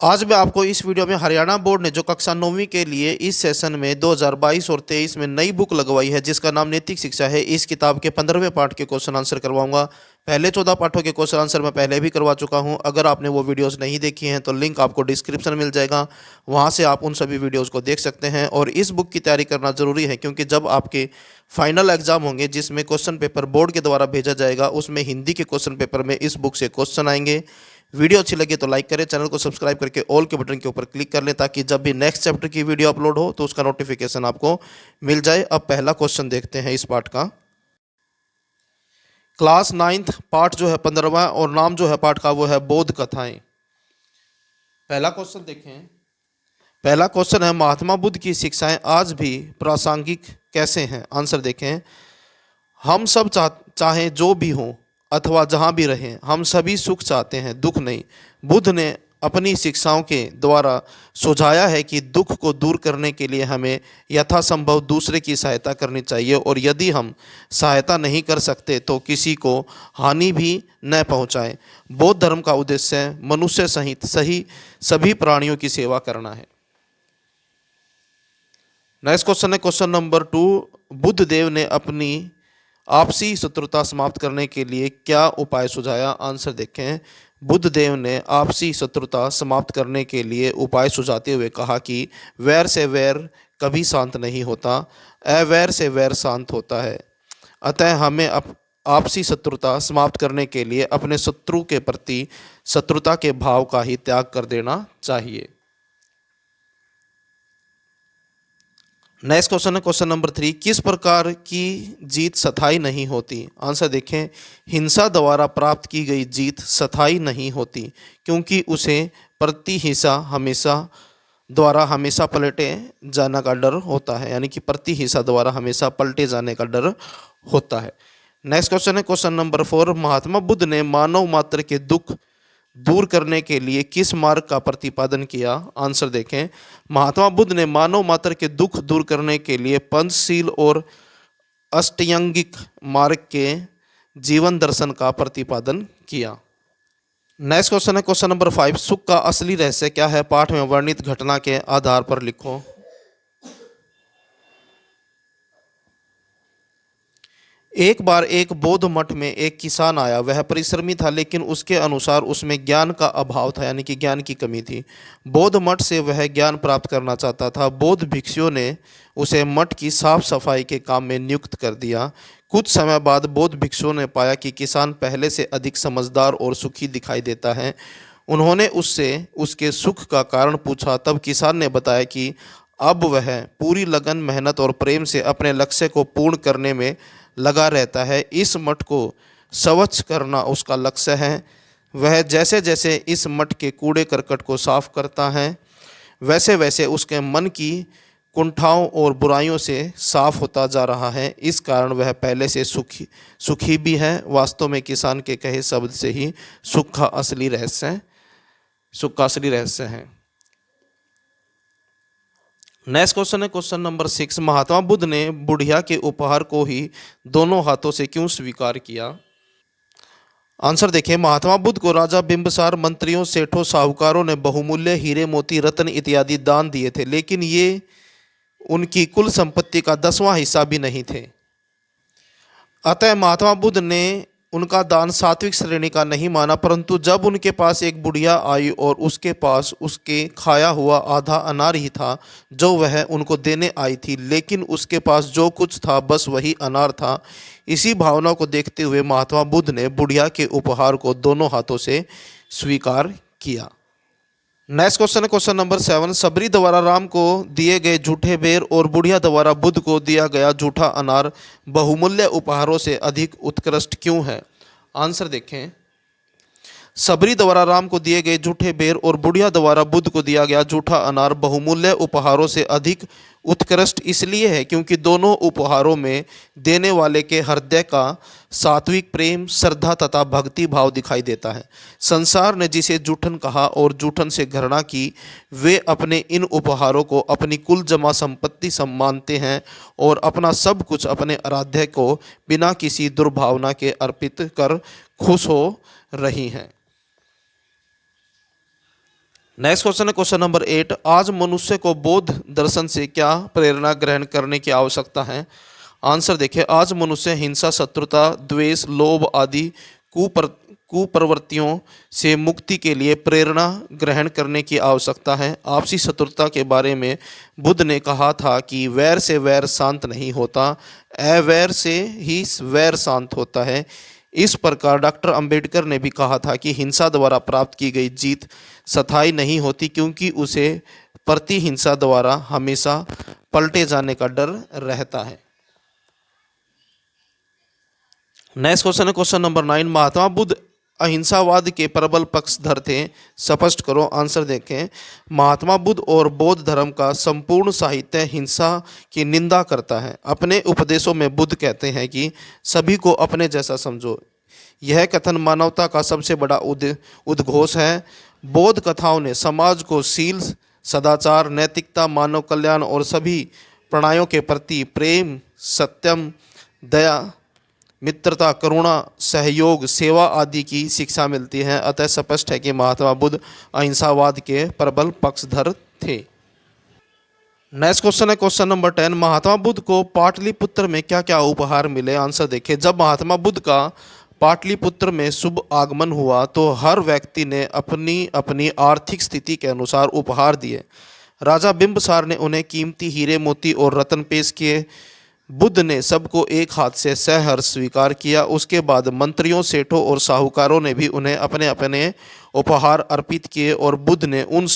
आज मैं आपको इस वीडियो में हरियाणा बोर्ड ने जो कक्षा 9वीं के लिए इस सेशन में 2022 और 23 में नई बुक लगवाई है जिसका नाम नैतिक शिक्षा है, इस किताब के 15वें पाठ के क्वेश्चन आंसर करवाऊंगा। पहले 14 पाठों के क्वेश्चन आंसर मैं पहले भी करवा चुका हूं। अगर आपने वो वीडियोस नहीं देखी हैं तो लिंक आपको डिस्क्रिप्शन मिल जाएगा, वहां से आप उन सभी वीडियोज़ को देख सकते हैं। और इस बुक की तैयारी करना ज़रूरी है क्योंकि जब आपके फाइनल एग्जाम होंगे जिसमें क्वेश्चन पेपर बोर्ड के द्वारा भेजा जाएगा, उसमें हिंदी के क्वेश्चन पेपर में इस बुक से क्वेश्चन आएंगे। वीडियो अच्छी लगी तो लाइक करें, चैनल को सब्सक्राइब करके ऑल के बटन के ऊपर क्लिक कर लें ताकि जब भी नेक्स्ट चैप्टर की वीडियो अपलोड हो तो उसका नोटिफिकेशन आपको मिल जाए। अब पहला क्वेश्चन देखते हैं इस पार्ट का। क्लास 9th पार्ट जो है 15वां और नाम जो है पार्ट का वो है बोध कथाएं। पहला क्वेश्चन देखें। पहला क्वेश्चन है महात्मा बुद्ध की शिक्षाएं आज भी प्रासंगिक कैसे हैं। आंसर देखें। हम सब चाहे जो भी हों अथवा जहाँ भी रहें, हम सभी सुख चाहते हैं, दुख नहीं। बुद्ध ने अपनी शिक्षाओं के द्वारा सुझाया है कि दुख को दूर करने के लिए हमें यथासंभव दूसरे की सहायता करनी चाहिए और यदि हम सहायता नहीं कर सकते तो किसी को हानि भी न पहुँचाएं। बौद्ध धर्म का उद्देश्य मनुष्य सहित सभी प्राणियों की सेवा करना है। नेक्स्ट क्वेश्चन है क्वेश्चन नंबर 2। बुद्ध देव ने अपनी आपसी शत्रुता समाप्त करने के लिए क्या उपाय सुझाया। आंसर देखें। बुद्ध देव ने आपसी शत्रुता समाप्त करने के लिए उपाय सुझाते हुए कहा कि वैर से वैर कभी शांत नहीं होता, अवैर से वैर शांत होता है। अतः हमें आपसी शत्रुता समाप्त करने के लिए अपने शत्रु के प्रति शत्रुता के भाव का ही त्याग कर देना चाहिए। नेक्स्ट क्वेश्चन है क्वेश्चन नंबर 3। किस प्रकार की जीत स्थायी नहीं होती। आंसर देखें। हिंसा द्वारा प्राप्त की गई जीत स्थायी नहीं होती क्योंकि उसे प्रतिहिंसा द्वारा हमेशा पलटे जाने का डर होता है, यानी कि प्रतिहिंसा द्वारा हमेशा पलटे जाने का डर होता है। नेक्स्ट क्वेश्चन है क्वेश्चन नंबर 4। महात्मा बुद्ध ने मानव मात्र के दुख दूर करने के लिए किस मार्ग का प्रतिपादन किया। आंसर देखें। महात्मा बुद्ध ने मानव मात्र के दुख दूर करने के लिए पंचशील और अष्टांगिक मार्ग के जीवन दर्शन का प्रतिपादन किया। नेक्स्ट क्वेश्चन है क्वेश्चन नंबर 5। सुख का असली रहस्य क्या है। पाठ में वर्णित घटना के आधार पर लिखो। एक बार एक बौद्ध मठ में एक किसान आया। वह परिश्रमी था लेकिन उसके अनुसार उसमें ज्ञान का अभाव था, यानी कि ज्ञान की कमी थी। बौद्ध मठ से वह ज्ञान प्राप्त करना चाहता था। बौद्ध भिक्षुओं ने उसे मठ की साफ सफाई के काम में नियुक्त कर दिया। कुछ समय बाद बौद्ध भिक्षुओं ने पाया कि किसान पहले से अधिक समझदार और सुखी दिखाई देता है। उन्होंने उससे उसके सुख का कारण पूछा। तब किसान ने बताया कि अब वह पूरी लगन, मेहनत और प्रेम से अपने लक्ष्य को पूर्ण करने में लगा रहता है। इस मठ को स्वच्छ करना उसका लक्ष्य है। वह जैसे जैसे इस मठ के कूड़े करकट को साफ करता है वैसे वैसे उसके मन की कुंठाओं और बुराइयों से साफ होता जा रहा है। इस कारण वह पहले से सुखी भी है। वास्तव में किसान के कहे शब्द से ही सुख का असली रहस्य है। नेक्स्ट क्वेश्चन है क्वेश्चन नंबर 6। महात्मा बुद्ध ने बुढ़िया के उपहार को ही दोनों हाथों से क्यों स्वीकार किया। आंसर देखें। महात्मा बुद्ध को राजा बिंबिसार, मंत्रियों, सेठों, साहूकारों ने बहुमूल्य हीरे, मोती, रत्न इत्यादि दान दिए थे, लेकिन ये उनकी कुल संपत्ति का 10वां हिस्सा भी नहीं थे। अतः महात्मा बुद्ध ने उनका दान सात्विक श्रेणी का नहीं माना। परंतु जब उनके पास एक बुढ़िया आई और उसके पास उसके खाया हुआ आधा अनार ही था जो वह उनको देने आई थी, लेकिन उसके पास जो कुछ था बस वही अनार था, इसी भावना को देखते हुए महात्मा बुद्ध ने बुढ़िया के उपहार को दोनों हाथों से स्वीकार किया। नेक्स्ट क्वेश्चन है क्वेश्चन नंबर 7। सबरी द्वारा राम को दिए गए झूठे बेर और बुढ़िया द्वारा बुद्ध को दिया गया झूठा अनार बहुमूल्य उपहारों से अधिक उत्कृष्ट क्यों है। आंसर देखें। सबरी द्वारा राम को दिए गए झूठे बेर और बुढ़िया द्वारा बुद्ध को दिया गया झूठा अनार बहुमूल्य उपहारों से अधिक उत्कृष्ट इसलिए है क्योंकि दोनों उपहारों में देने वाले के हृदय का सात्विक प्रेम, श्रद्धा तथा भक्ति भाव दिखाई देता है। संसार ने जिसे जूठन कहा और जूठन से घृणा की, वे अपने इन उपहारों को अपनी कुल जमा संपत्ति मानते हैं और अपना सब कुछ अपने आराध्य को बिना किसी दुर्भावना के अर्पित कर खुश हो रही हैं। नेक्स्ट क्वेश्चन है क्वेश्चन नंबर 8। आज मनुष्य को बौद्ध दर्शन से क्या प्रेरणा ग्रहण करने की आवश्यकता है? आंसर देखिए, आज मनुष्य हिंसा, शत्रुता, द्वेष, लोभ आदि कुप्रवृत्तियों से मुक्ति के लिए प्रेरणा ग्रहण करने की आवश्यकता है। आपसी शत्रुता के बारे में बुद्ध ने कहा था कि वैर से वैर शांत नहीं होता, अवैर से ही वैर शांत होता है। इस प्रकार डॉक्टर अंबेडकर ने भी कहा था कि हिंसा द्वारा प्राप्त की गई जीत स्थायी नहीं होती, क्योंकि उसे प्रतिहिंसा द्वारा हमेशा पलटे जाने का डर रहता है। नेक्स्ट क्वेश्चन है क्वेश्चन नंबर 9। महात्मा बुद्ध अहिंसावाद के प्रबल पक्षधर थे, स्पष्ट करो। आंसर देखें, महात्मा बुद्ध और बौद्ध धर्म का संपूर्ण साहित्य हिंसा की निंदा करता है। अपने उपदेशों में बुद्ध कहते हैं कि सभी को अपने जैसा समझो। यह कथन मानवता का सबसे बड़ा उद्घोष है। बौद्ध कथाओं ने समाज को शील, सदाचार, नैतिकता, मानव कल्याण और सभी प्राणियों के प्रति प्रेम, सत्यम, दया, मित्रता, करुणा, सहयोग, सेवा आदि की शिक्षा मिलती है। अतः स्पष्ट है कि महात्मा बुद्ध अहिंसावाद के प्रबल पक्षधर थे। नेक्स्ट क्वेश्चन है क्वेश्चन नंबर 10। महात्मा बुद्ध को पाटलिपुत्र में क्या क्या उपहार मिले? आंसर देखिए, जब महात्मा बुद्ध का पाटलिपुत्र में शुभ आगमन हुआ तो हर व्यक्ति ने अपनी अपनी आर्थिक स्थिति के अनुसार उपहार दिए। राजा बिंबिसार ने उन्हें कीमती हीरे, मोती और रत्न पेश किए। बुद्ध ने सबको एक हाथ से सहर्ष स्वीकार किया। उसके बाद मंत्रियों, सेठों और साहूकारों ने भी उन्हें अपने अपने उपहार अर्पित किए और बुद्ध ने उन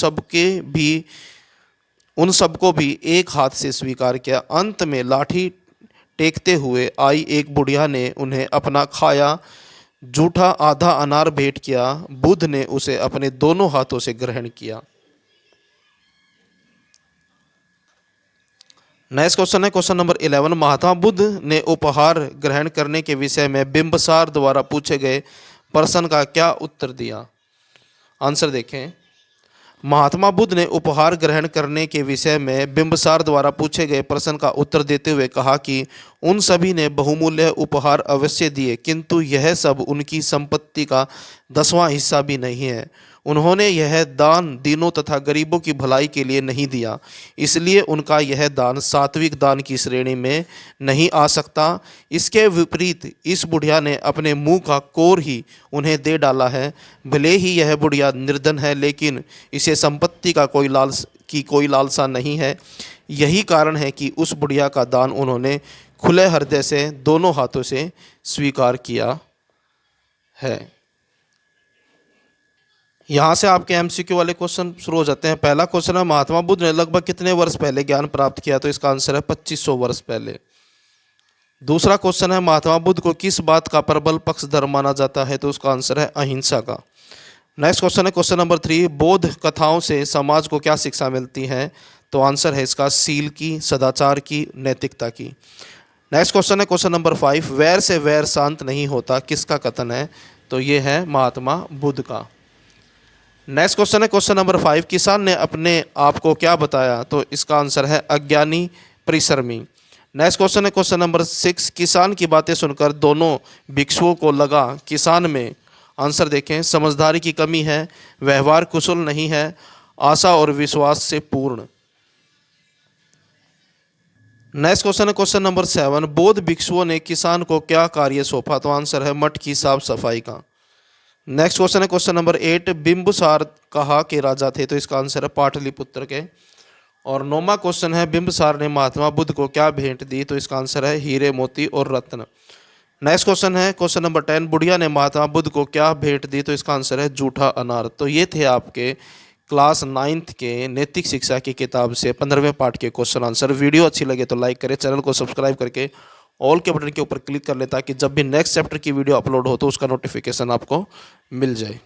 सबको भी एक हाथ से स्वीकार किया। अंत में लाठी टेकते हुए आई एक बुढ़िया ने उन्हें अपना खाया जूठा आधा अनार भेंट किया। बुद्ध ने उसे अपने दोनों हाथों से ग्रहण किया। नेक्स्ट क्वेश्चन है क्वेश्चन नंबर 11। महात्मा बुद्ध ने उपहार ग्रहण करने के विषय में बिंबिसार द्वारा पूछे गए प्रश्न का क्या उत्तर दिया? आंसर देखें, महात्मा बुद्ध ने उपहार ग्रहण करने के विषय में बिंबिसार द्वारा पूछे गए प्रश्न का उत्तर देते हुए कहा कि उन सभी ने बहुमूल्य उपहार अवश्य दिए, किंतु यह सब उनकी संपत्ति का 10वां हिस्सा भी नहीं है। उन्होंने यह दान दीनों तथा गरीबों की भलाई के लिए नहीं दिया, इसलिए उनका यह दान सात्विक दान की श्रेणी में नहीं आ सकता। इसके विपरीत इस बुढ़िया ने अपने मुंह का कोर ही उन्हें दे डाला है। भले ही यह बुढ़िया निर्धन है, लेकिन इसे संपत्ति का कोई लालसा नहीं है। यही कारण है कि उस बुढ़िया का दान उन्होंने खुले हृदय से दोनों हाथों से स्वीकार किया है। यहाँ से आपके एमसीक्यू वाले क्वेश्चन शुरू हो जाते हैं। पहला क्वेश्चन है, महात्मा बुद्ध ने लगभग कितने वर्ष पहले ज्ञान प्राप्त किया? तो इसका आंसर है 2500 वर्ष पहले। दूसरा क्वेश्चन है, महात्मा बुद्ध को किस बात का प्रबल पक्षधर माना जाता है? तो उसका आंसर है अहिंसा का। नेक्स्ट क्वेश्चन है क्वेश्चन नंबर 3। बौद्ध कथाओं से समाज को क्या शिक्षा मिलती है? तो आंसर है इसका शील की, सदाचार की, नैतिकता की। नेक्स्ट क्वेश्चन है क्वेश्चन नंबर 5। वैर से वैर शांत नहीं होता, किसका कथन है? तो ये है महात्मा बुद्ध का। नेक्स्ट क्वेश्चन है क्वेश्चन नंबर 5। किसान ने अपने आप को क्या बताया? तो इसका आंसर है अज्ञानी, परिश्रमी। नेक्स्ट क्वेश्चन है क्वेश्चन नंबर 6। किसान की बातें सुनकर दोनों भिक्षुओं को लगा किसान में, आंसर देखें, समझदारी की कमी है, व्यवहार कुशल नहीं है, आशा और विश्वास से पूर्ण। नेक्स्ट क्वेश्चन है क्वेश्चन नंबर 7। बौद्ध भिक्षुओं ने किसान को क्या कार्य सौंपा? तो आंसर है मठ की साफ सफाई का। नेक्स्ट क्वेश्चन है क्वेश्चन नंबर 8। बिंबिसार कहाँ के राजा थे? तो इसका आंसर है पाटलिपुत्र के। और 9वां क्वेश्चन है, बिंबिसार ने महात्मा बुद्ध को क्या भेंट दी? तो इसका आंसर है हीरे, मोती और रत्न। नेक्स्ट क्वेश्चन है क्वेश्चन नंबर 10। बुढ़िया ने महात्मा बुद्ध को क्या भेंट दी? तो इसका आंसर है जूठा अनार। तो ये थे आपके क्लास 9th के नैतिक शिक्षा की किताब से 15वें पार्ट के क्वेश्चन आंसर। वीडियो अच्छी लगे तो लाइक करें, चैनल को सब्सक्राइब करके ऑल के बटन के ऊपर क्लिक कर लें ताकि जब भी नेक्स्ट चैप्टर की वीडियो अपलोड हो तो उसका नोटिफिकेशन आपको मिल जाए।